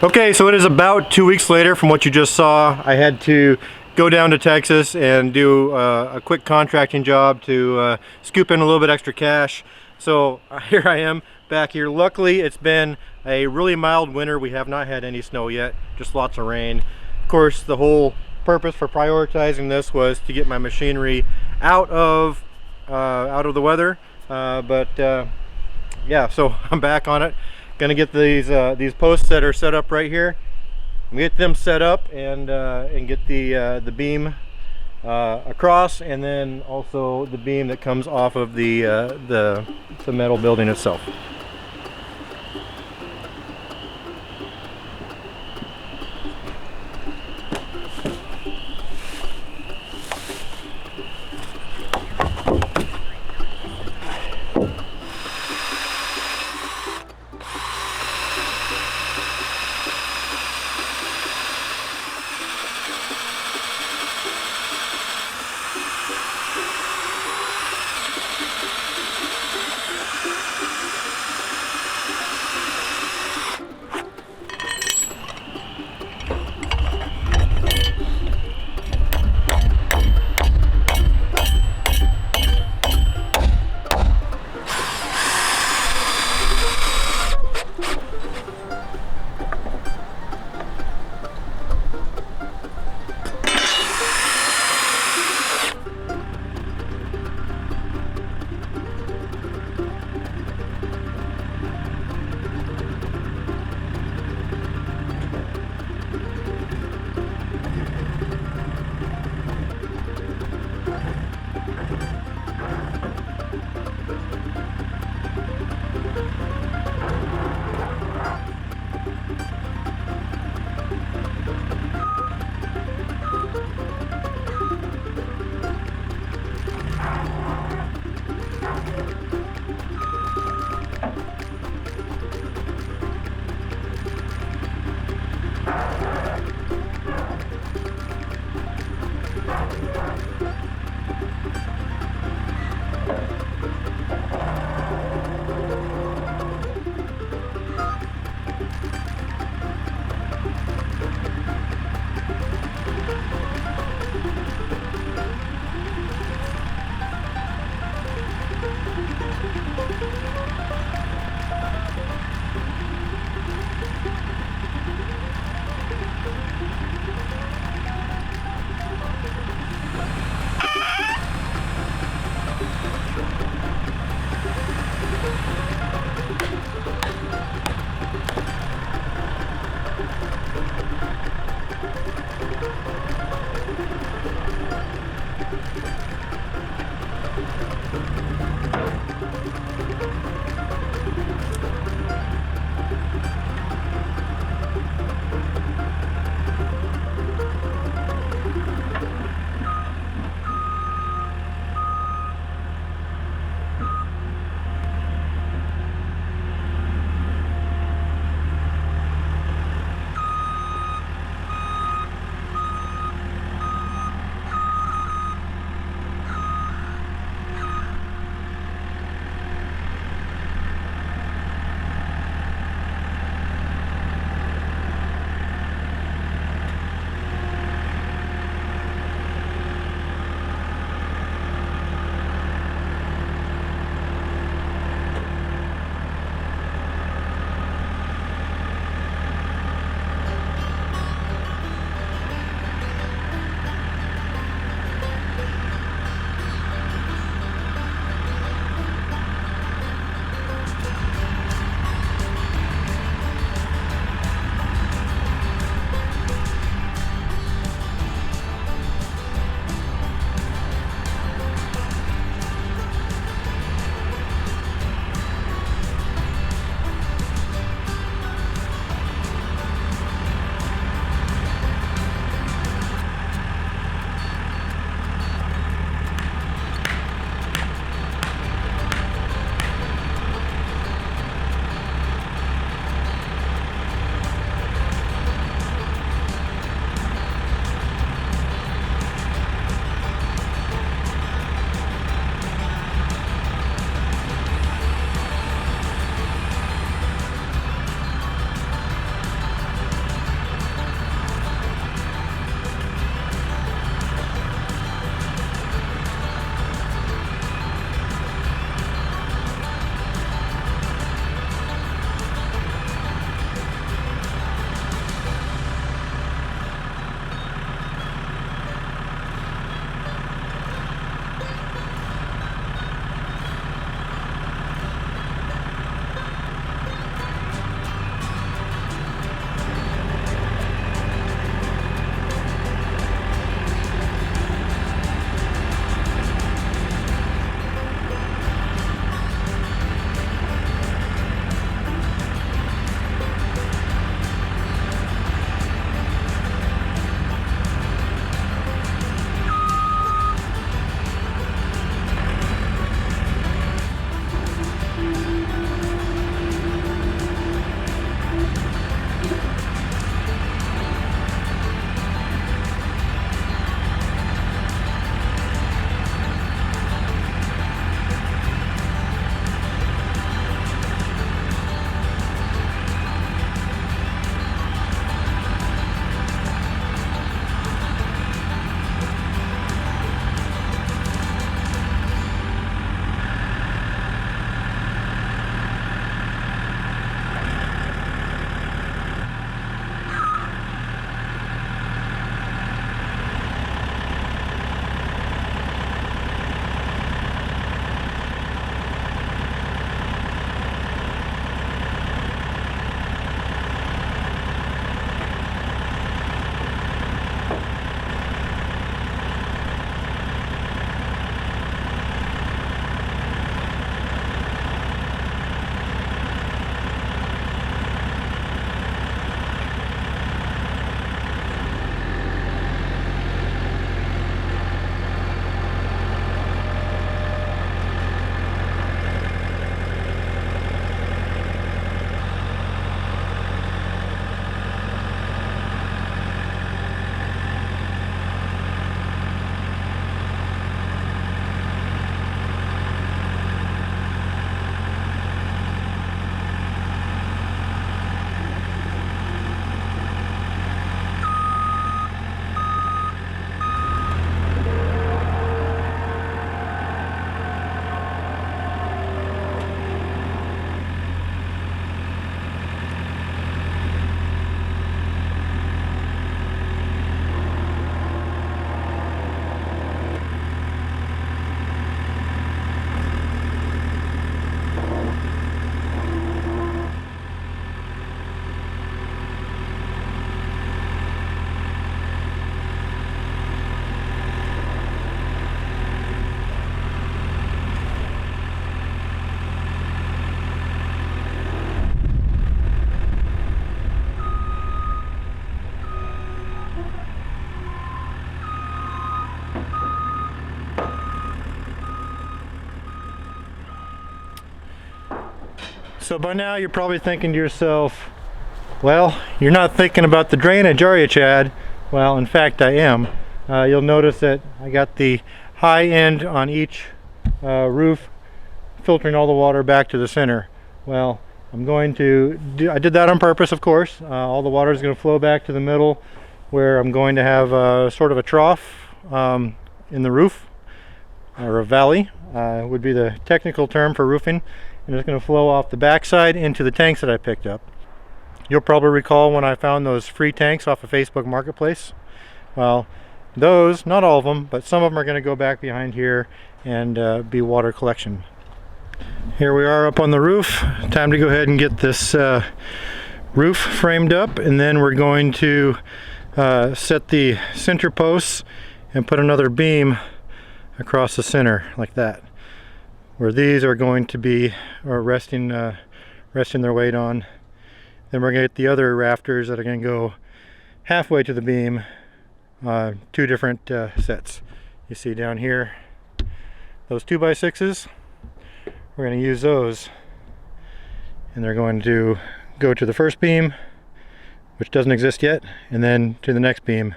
Okay, so it is about 2 weeks later from what you just saw. I had to go down to Texas and do a quick contracting job to scoop in a little bit extra cash. So here I am back here. Luckily, it's been a really mild winter. We have not had any snow yet, just lots of rain. Of course, the whole purpose for prioritizing this was to get my machinery out of the weather. Yeah, so I'm back on it. Gonna get these posts that are set up right here. Get them set up and get the beam across, and then also the beam that comes off of the metal building itself. So by now you're probably thinking to yourself, well, you're not thinking about the drainage, are you, Chad? Well, in fact I am. You'll notice that I got the high end on each roof filtering all the water back to the center. Well, I'm going to I did that on purpose, of course. All the water is going to flow back to the middle, where I'm going to have sort of a trough in the roof, or a valley would be the technical term for roofing, and it's going to flow off the backside into the tanks that I picked up. You'll probably recall when I found those free tanks off of Facebook Marketplace. Well, those, not all of them, but some of them are going to go back behind here and be water collection. Here we are up on the roof. Time to go ahead and get this roof framed up, and then we're going to set the center posts and put another beam across the center like that, where these are going to be resting their weight on. Then we're going to get the other rafters that are going to go halfway to the beam, two different sets. You see down here those 2x6s. We're going to use those, and they're going to go to the first beam, which doesn't exist yet, and then to the next beam.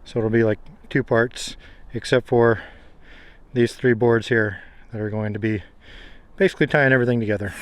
So it'll be like two parts, except for these three boards here that are going to be basically tying everything together.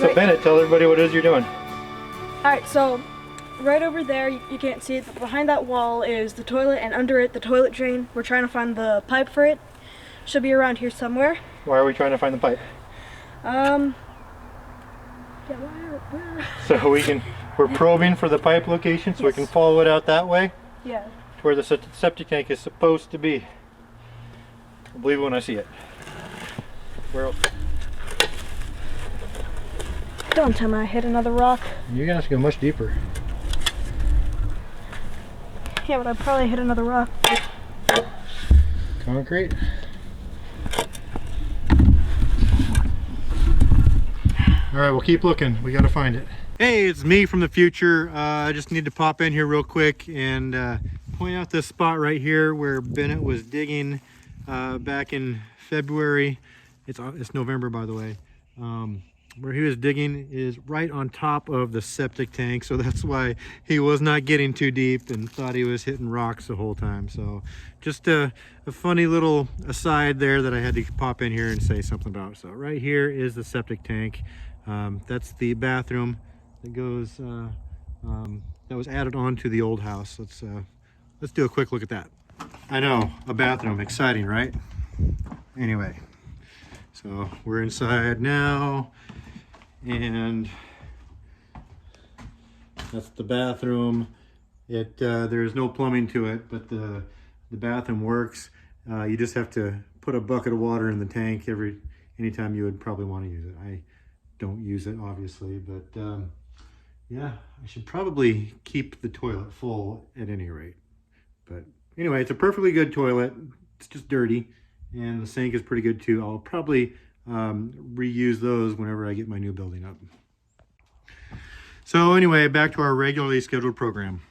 So Bennett, tell everybody what it is you're doing. Alright, so right over there, you can't see it, but behind that wall is the toilet, and under it the toilet drain. We're trying to find the pipe for it. Should be around here somewhere. Why are we trying to find the pipe? Yeah, where? So we're probing for the pipe location, so yes, we can follow it out that way. Yeah. To where the septic tank is supposed to be. I'll believe it when I see it. Where else? Don't tell me I hit another rock. You're gonna have to go much deeper. Yeah, but I probably hit another rock. Concrete? Alright, we'll keep looking. We gotta find it. Hey, it's me from the future. I just need to pop in here real quick and point out this spot right here where Bennett was digging back in February It's November, by the way. Where he was digging is right on top of the septic tank, so that's why he was not getting too deep and thought he was hitting rocks the whole time. So just a funny little aside there that I had to pop in here and say something about. So right here is the septic tank. That's the bathroom that goes that was added on to the old house. Let's do a quick look at that. I know, a bathroom, exciting, right? Anyway, so we're inside now, and that's the bathroom. There's no plumbing to it, but the bathroom works. You just have to put a bucket of water in the tank anytime you would probably want to use it. I don't use it, obviously, but yeah, I should probably keep the toilet full at any rate. But anyway, it's a perfectly good toilet. It's just dirty, and the sink is pretty good too. I'll probably reuse those whenever I get my new building up. So anyway, back to our regularly scheduled program.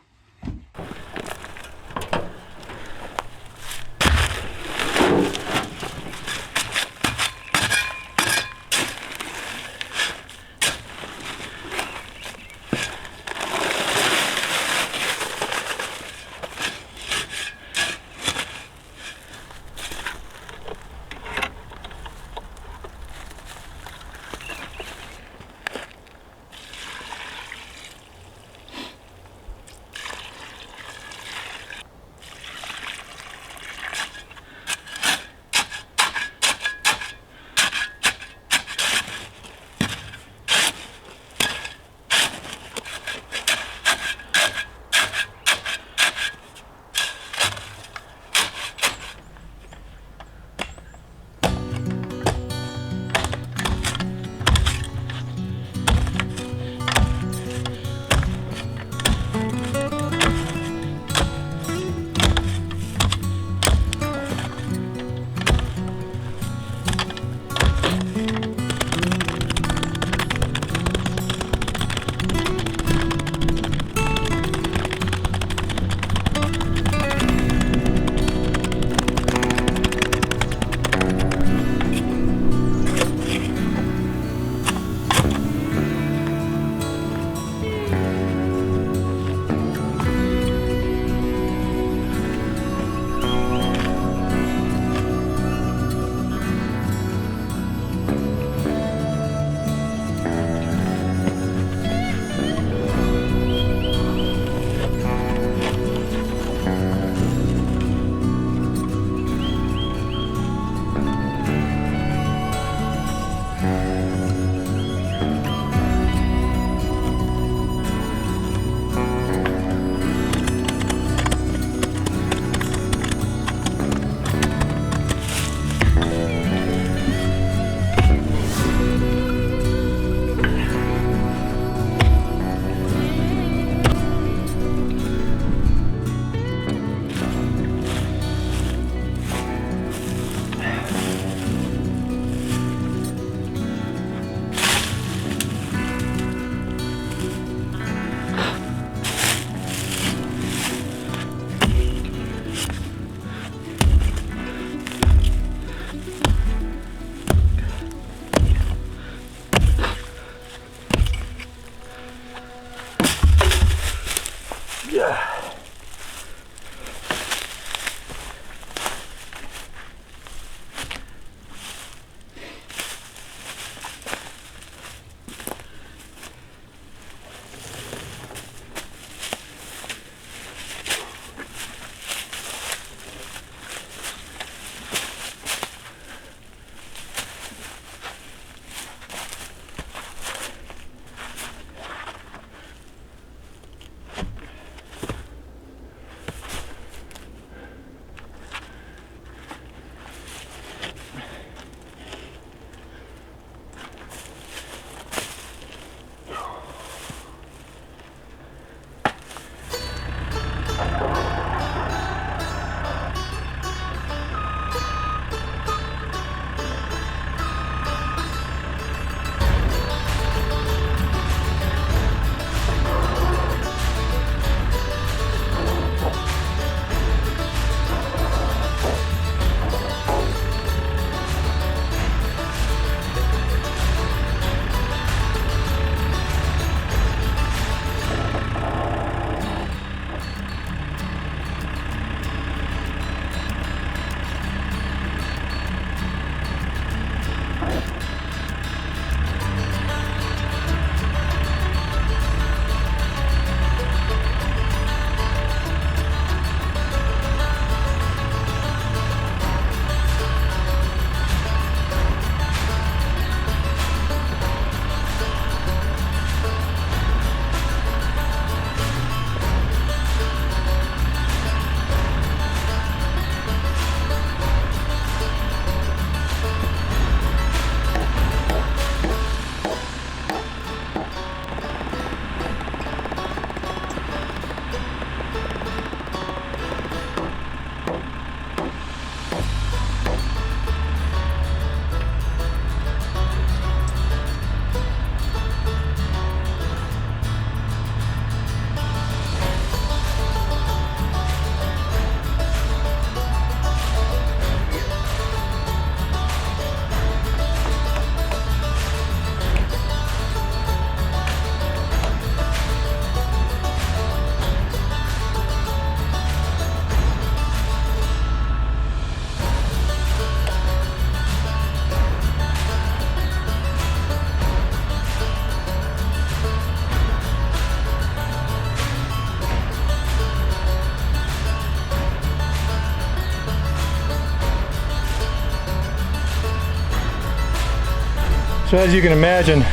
So as you can imagine,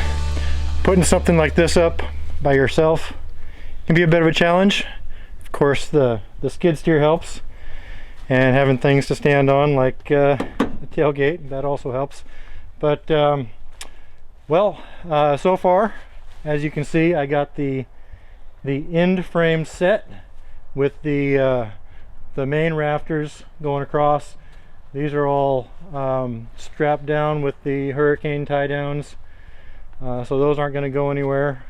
putting something like this up by yourself can be a bit of a challenge. Of course, the skid steer helps, and having things to stand on like the tailgate, that also helps. But so far, as you can see, I got the end frame set with the main rafters going across. These are all strapped down with the hurricane tie downs, so those aren't going to go anywhere.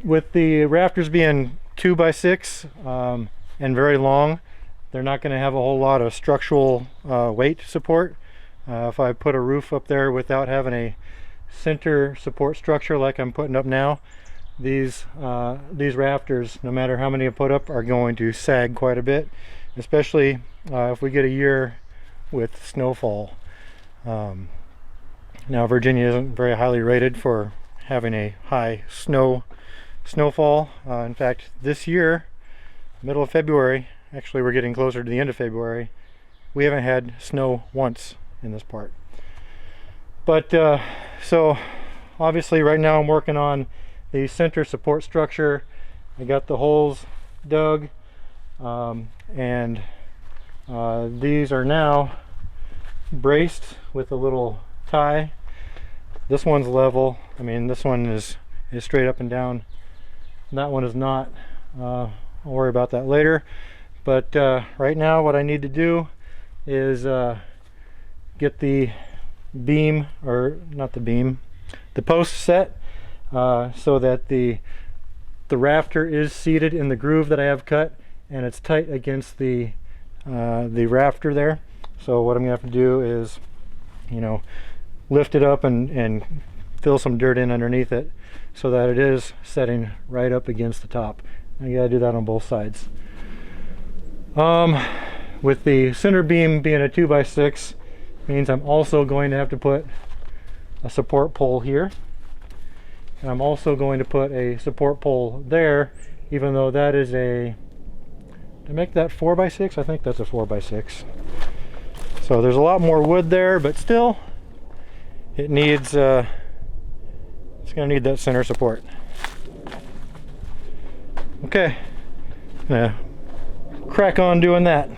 With the rafters being 2x6 and very long, they're not going to have a whole lot of structural weight support. If I put a roof up there without having a center support structure like I'm putting up now, these rafters, no matter how many I put up, are going to sag quite a bit, especially if we get a year with snowfall. Now Virginia isn't very highly rated for having a high snowfall. In fact, this year, middle of February, actually we're getting closer to the end of February, we haven't had snow once in this part. But so obviously right now I'm working on the center support structure. I got the holes dug, and these are now braced with a little tie. This one's level. I mean, this one is straight up and down. That one is not. I'll worry about that later. But right now what I need to do is get the beam, or not the beam, the post set, so that the rafter is seated in the groove that I have cut, and it's tight against the rafter there. So what I'm gonna have to do is, lift it up and fill some dirt in underneath it so that it is setting right up against the top. I gotta do that on both sides. With the center beam being a 2x6, means I'm also going to have to put a support pole here, and I'm also going to put a support pole there, even though that is a, to make that 4x6, I think that's a 4x6. So there's a lot more wood there, but still it needs it's gonna need that center support. Okay, gonna crack on doing that.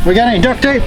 We got any duct tape?